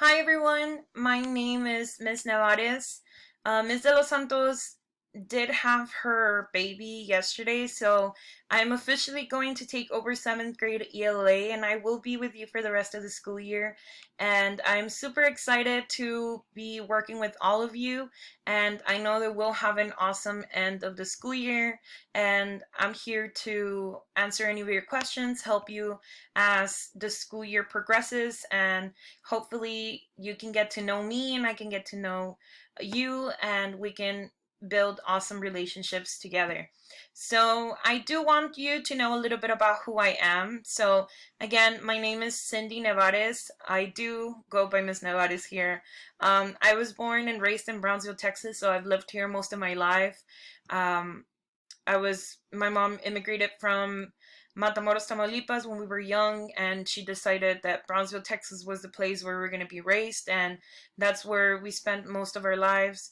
Hi everyone, my name is Miss Nevarez. Miss de los Santos did have her baby yesterday, so I'm officially going to take over 7th grade ELA and I will be with you for the rest of the school year. And I'm super excited to be working with all of you, and I know that we'll have an awesome end of the school year. And I'm here to answer any of your questions, help you as the school year progresses, and hopefully you can get to know me and I can get to know you, and we can build awesome relationships together. So I do want you to know a little bit about who I am. So again, my name is Cindy Nevarez. I do go by Miss Nevarez here. I was born and raised in Brownsville, Texas, so I've lived here most of my life. Um, my mom immigrated from Matamoros, Tamaulipas when we were young, and she decided that Brownsville, Texas was the place where we were going to be raised, and that's where we spent most of our lives.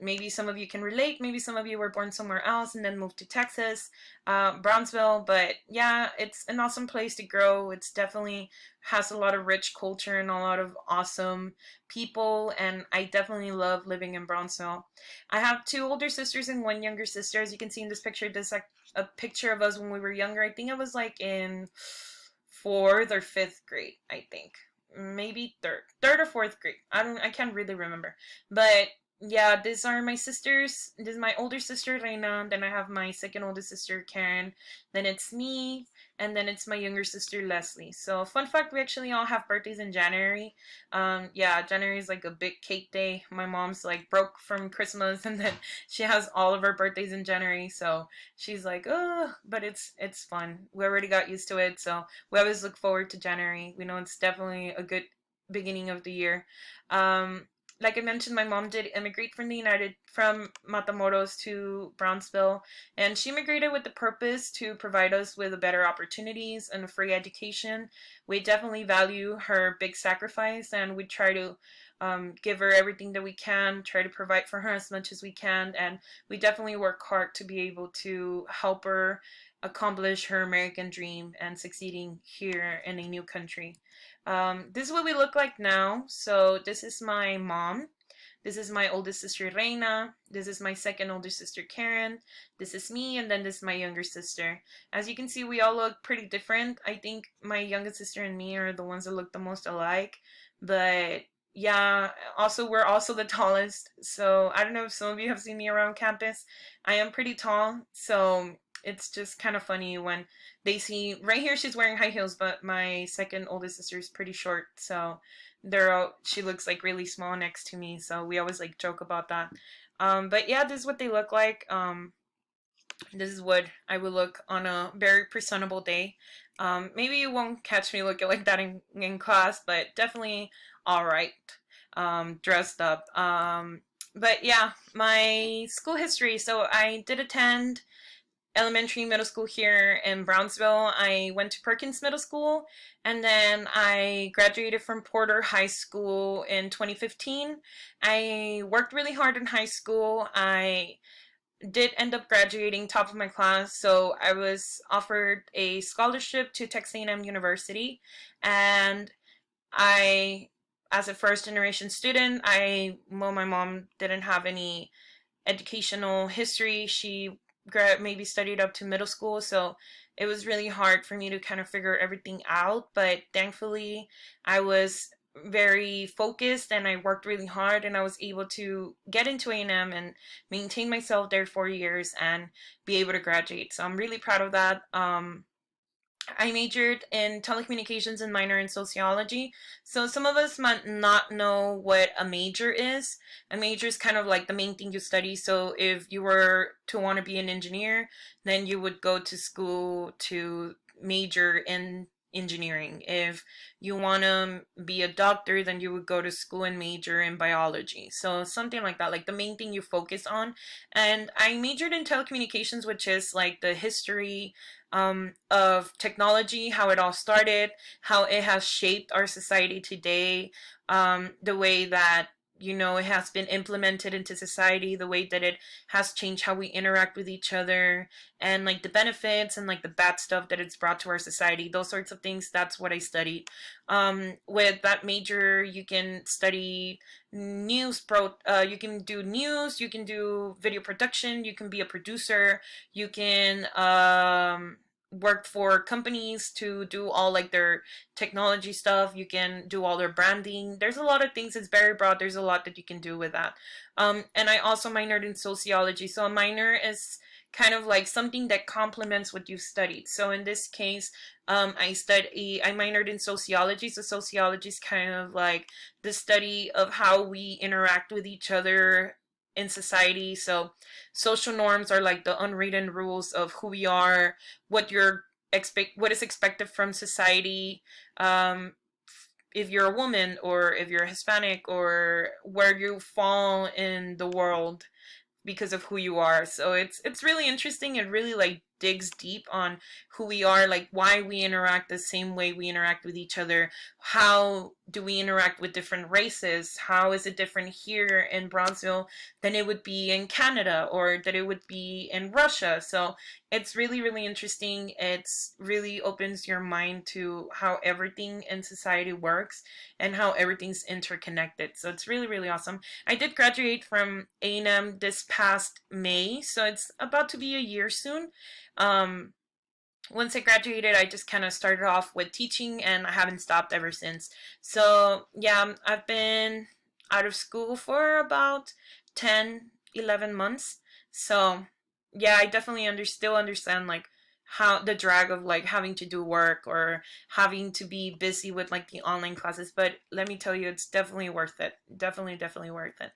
Maybe some of you can relate, maybe some of you were born somewhere else and then moved to Texas, Brownsville, but yeah, it's an awesome place to grow. It's definitely has a lot of rich culture and a lot of awesome people, and I definitely love living in Brownsville. I have two older sisters and one younger sister. As you can see in this picture, this is like a picture of us when we were younger. I think it was like in fourth or fifth grade. I think maybe third or fourth grade. I can't really remember, but yeah, these are my sisters. This is my older sister Reina. Then I have my second oldest sister Karen. Then it's me, and then it's my younger sister Leslie. So fun fact, we actually all have birthdays in January. Yeah, January is like a big cake day. My mom's like broke from Christmas, and then she has all of her birthdays in January. So she's like, oh, but it's fun. We already got used to it, so we always look forward to January. We know it's definitely a good beginning of the year. Um, like I mentioned, my mom did immigrate from Matamoros to Brownsville, and she immigrated with the purpose to provide us with better opportunities and a free education. We definitely value her big sacrifice, and we try to give her everything that we can, try to provide for her as much as we can, and we definitely work hard to be able to help her accomplish her American dream and succeeding here in a new country. This is what we look like now. So this is my mom. This is my oldest sister Reina. This is my second older sister Karen. This is me, and then this is my younger sister. As you can see, we all look pretty different. I think my youngest sister and me are the ones that look the most alike. But yeah, also we're also the tallest. So I don't know if some of you have seen me around campus. I am pretty tall, so it's just kind of funny when they see right here she's wearing high heels, but my second oldest sister is pretty short, so she looks like really small next to me, so we always like joke about that. But yeah, this is what they look like. This is what I would look on a very presentable day. Maybe you won't catch me looking like that in class, but definitely all right, dressed up. But yeah, my school history. So I did attend elementary, middle school here in Brownsville. I went to Perkins Middle School, and then I graduated from Porter High School in 2015. I worked really hard in high school. I did end up graduating top of my class, so I was offered a scholarship to Texas A&M University, and I, as a first generation student, my mom didn't have any educational history. She maybe studied up to middle school, so it was really hard for me to kind of figure everything out. But thankfully, I was very focused and I worked really hard, and I was able to get into A&M and maintain myself there 4 years and be able to graduate. So I'm really proud of that. I majored in telecommunications and minor in sociology. So some of us might not know what a major is. A major is kind of like the main thing you study. So if you were to want to be an engineer, then you would go to school to major in engineering. If you want to be a doctor, then you would go to school and major in biology. So something like that, like the main thing you focus on. And I majored in telecommunications, which is like the history of technology, how it all started, how it has shaped our society today, the way that it has been implemented into society, the way that it has changed how we interact with each other, and like the benefits and like the bad stuff that it's brought to our society, those sorts of things. That's what I studied. With that major, you can study you can do news, you can do video production, you can be a producer, you can work for companies to do all like their technology stuff, you can do all their branding. There's a lot of things. It's very broad. There's a lot that you can do with that. And I also minored in sociology. So a minor is kind of like something that complements what you've studied. So in this case, I minored in sociology. So sociology is kind of like the study of how we interact with each other in society. So social norms are like the unwritten rules of who we are, what is expected from society, um, if you're a woman or if you're Hispanic, or where you fall in the world because of who you are. So it's really interesting. It really like digs deep on who we are, like why we interact the same way we interact with each other. How do we interact with different races? How is it different here in Brazil than it would be in Canada or that it would be in Russia? So it's really, really interesting. It's really opens your mind to how everything in society works and how everything's interconnected. So it's really, really awesome. I did graduate from A&M this past May, so it's about to be a year soon. Um, Once I graduated, I just kind of started off with teaching and I haven't stopped ever since. So, yeah, I've been out of school for about 10, 11 months. So, yeah, I definitely still understand like how the drag of like having to do work or having to be busy with like the online classes, but let me tell you, it's definitely worth it. Definitely, definitely worth it.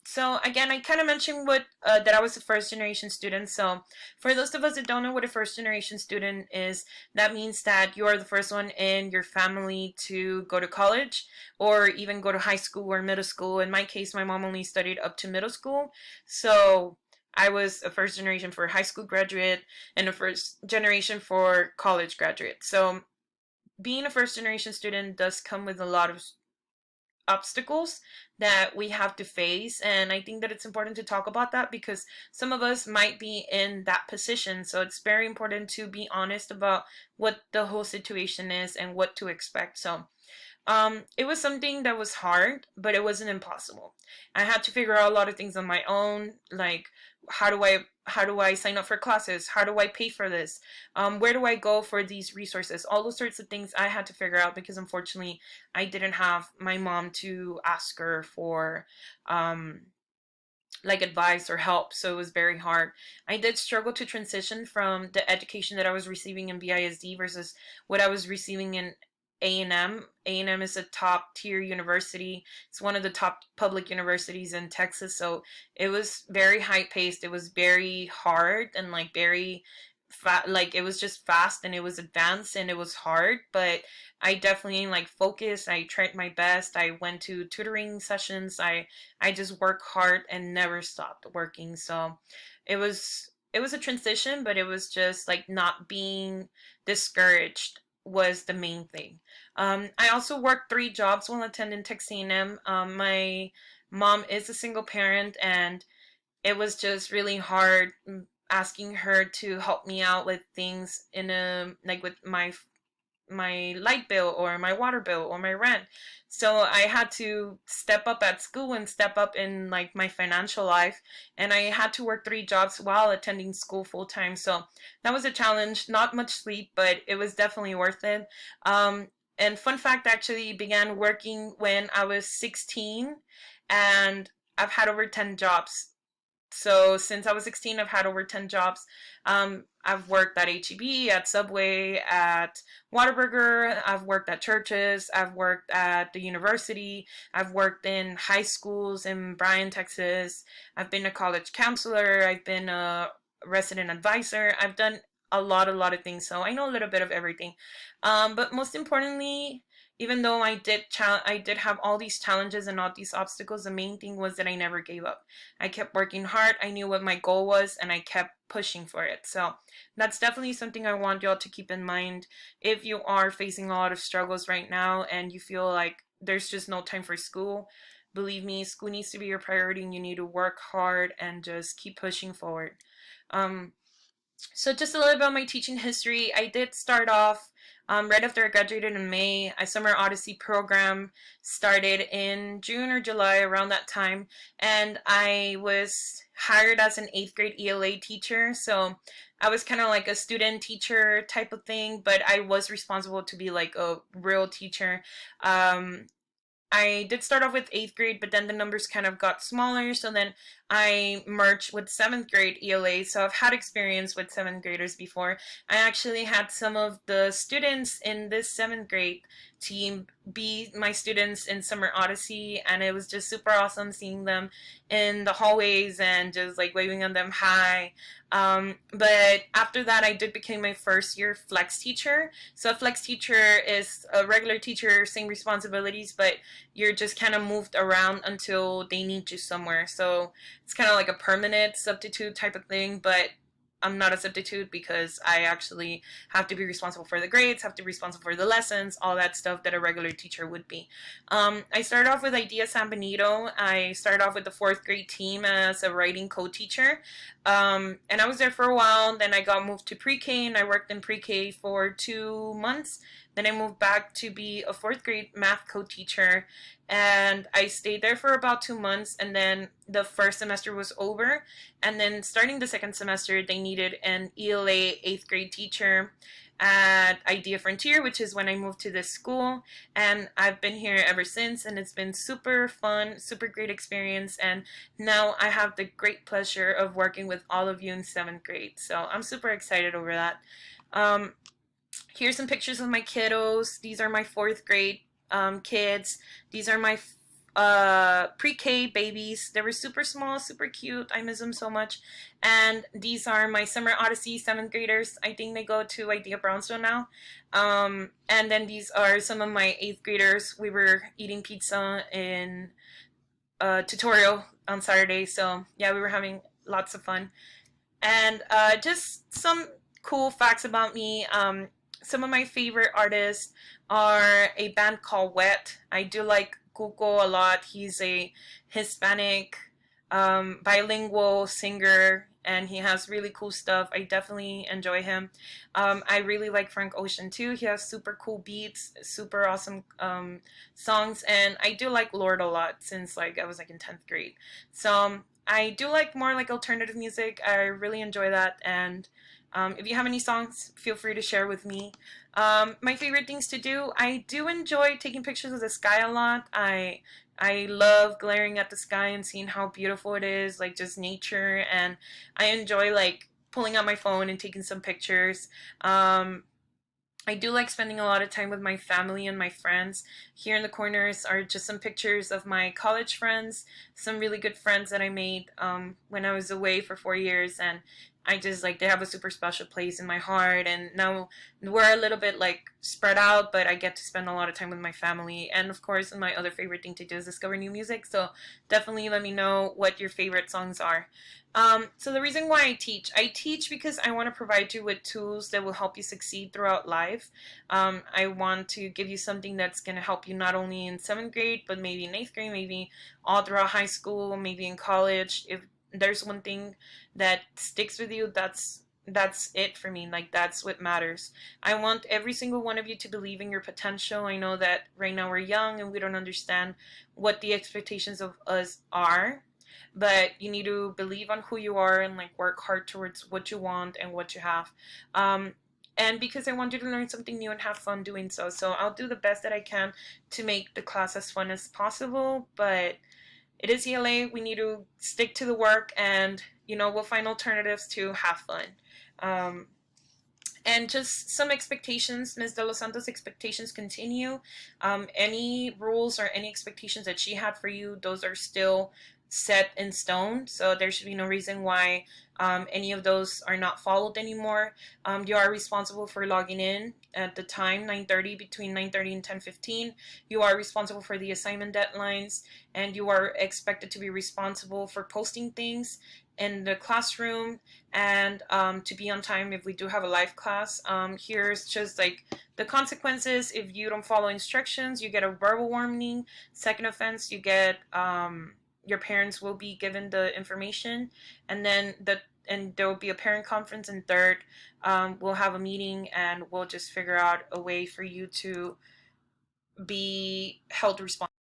So again, I kind of mentioned that I was a first generation student. So for those of us that don't know what a first generation student is, that means that you are the first one in your family to go to college or even go to high school or middle school. In my case, my mom only studied up to middle school. So I was a first generation for high school graduate and a first generation for college graduate. So being a first generation student does come with a lot of obstacles that we have to face, and I think that it's important to talk about that because some of us might be in that position. So it's very important to be honest about what the whole situation is and what to expect. So it was something that was hard, but it wasn't impossible. I had to figure out a lot of things on my own, like how do I sign up for classes? How do I pay for this? Where do I go for these resources? All those sorts of things I had to figure out because unfortunately I didn't have my mom to ask her for um, like advice or help, so it was very hard. I did struggle to transition from the education that I was receiving in BISD versus what I was receiving in A&M. A&M is a top tier university. It's one of the top public universities in Texas, so it was very high paced. It was very hard and like very like it was just fast and it was advanced and it was hard, but I definitely like focused. I tried my best. I went to tutoring sessions. I just worked hard and never stopped working. So it was a transition, but it was just like not being discouraged was the main thing. I also worked 3 jobs while attending Texas A&M. My mom is a single parent, and it was just really hard asking her to help me out with things in a like with my light bill or my water bill or my rent. So I had to step up at school and step up in like my financial life, and I had to work 3 jobs while attending school full time. So that was a challenge. Not much sleep, but it was definitely worth it. And fun fact, actually began working when I was 16, and I've had over 10 jobs. So since I was 16, I've had over 10 jobs. I've worked at HEB, at Subway, at Whataburger. I've worked at churches. I've worked at the university. I've worked in high schools in Bryan, Texas. I've been a college counselor. I've been a resident advisor. I've done a lot of things. So I know a little bit of everything. But most importantly, even though I did have all these challenges and all these obstacles, the main thing was that I never gave up. I kept working hard. I knew what my goal was, and I kept pushing for it. So that's definitely something I want y'all to keep in mind. If you are facing a lot of struggles right now and you feel like there's just no time for school, believe me, school needs to be your priority and you need to work hard and just keep pushing forward. Um, so just a little about my teaching history. I did start off right after I graduated in May. A summer Odyssey program started in June or July, around that time, and I was hired as an 8th grade ELA teacher. So I was kind of like a student teacher type of thing, but I was responsible to be like a real teacher. Um, I did start off with 8th grade, but then the numbers kind of got smaller. So then I merged with 7th grade ELA. So I've had experience with 7th graders before. I actually had some of the students in this 7th grade team be my students in Summer Odyssey. And it was just super awesome seeing them in the hallways and just like waving on them hi. But after that, I did become my first year flex teacher. So a flex teacher is a regular teacher, same responsibilities, but you're just kind of moved around until they need you somewhere. So it's kind of like a permanent substitute type of thing, but I'm not a substitute because I actually have to be responsible for the grades, have to be responsible for the lessons, all that stuff that a regular teacher would be. I started off with Idea San Benito. I started off with the 4th grade team as a writing co-teacher. And I was there for a while. Then I got moved to pre-K and I worked in pre-K for 2 months. Then I moved back to be a 4th grade math co-teacher, and I stayed there for about 2 months, and then the first semester was over, and then starting the second semester they needed an ELA 8th grade teacher at Idea Frontier, which is when I moved to this school, and I've been here ever since, and it's been super fun, super great experience, and now I have the great pleasure of working with all of you in 7th grade, so I'm super excited over that. Um, Here's some pictures of my kiddos. These are my 4th grade kids. These are my pre-K babies. They were super small, super cute. I miss them so much. And these are my Summer Odyssey 7th graders. I think they go to Idea Brownsville now. And then these are some of my 8th graders. We were eating pizza in tutorial on Saturday. So yeah, we were having lots of fun. And just some cool facts about me. Some of my favorite artists are a band called Wet. I do like Cuco a lot. He's a Hispanic bilingual singer, and he has really cool stuff. I definitely enjoy him. I really like Frank Ocean too. He has super cool beats, super awesome songs, and I do like Lord a lot since like I was like in 10th grade. So I do like more like alternative music. I really enjoy that, and if you have any songs, feel free to share with me. My favorite things to do, I do enjoy taking pictures of the sky a lot. I love glaring at the sky and seeing how beautiful it is, like just nature, and I enjoy like pulling out my phone and taking some pictures. I do like spending a lot of time with my family and my friends. Here in the corners are just some pictures of my college friends, some really good friends that I made when I was away for 4 years, and I just like they have a super special place in my heart. And now we're a little bit like spread out, but I get to spend a lot of time with my family. And of course, my other favorite thing to do is discover new music. So definitely let me know what your favorite songs are. So the reason why I teach because I want to provide you with tools that will help you succeed throughout life. I want to give you something that's going to help you not only in 7th grade, but maybe in 8th grade, maybe all throughout high school, maybe in college. If there's one thing that sticks with you, that's it for me. Like that's what matters. I want every single one of you to believe in your potential. I know that right now we're young and we don't understand what the expectations of us are, but you need to believe on who you are and like work hard towards what you want and what you have. And because I want you to learn something new and have fun doing so. So I'll do the best that I can to make the class as fun as possible, but it is ELA. We need to stick to the work, and we'll find alternatives to have fun. And just some expectations. Ms. De Los Santos' expectations continue. Any rules or any expectations that she had for you, those are still set in stone. So there should be no reason why any of those are not followed anymore. You are responsible for logging in at the time, 9:30, between 9:30 and 10:15. You are responsible for the assignment deadlines, and you are expected to be responsible for posting things in the classroom, and to be on time if we do have a live class. Here's just like the consequences. If you don't follow instructions, you get a verbal warning. Second offense, you get your parents will be given the information, and then there will be a parent conference. And third, we'll have a meeting and we'll just figure out a way for you to be held responsible.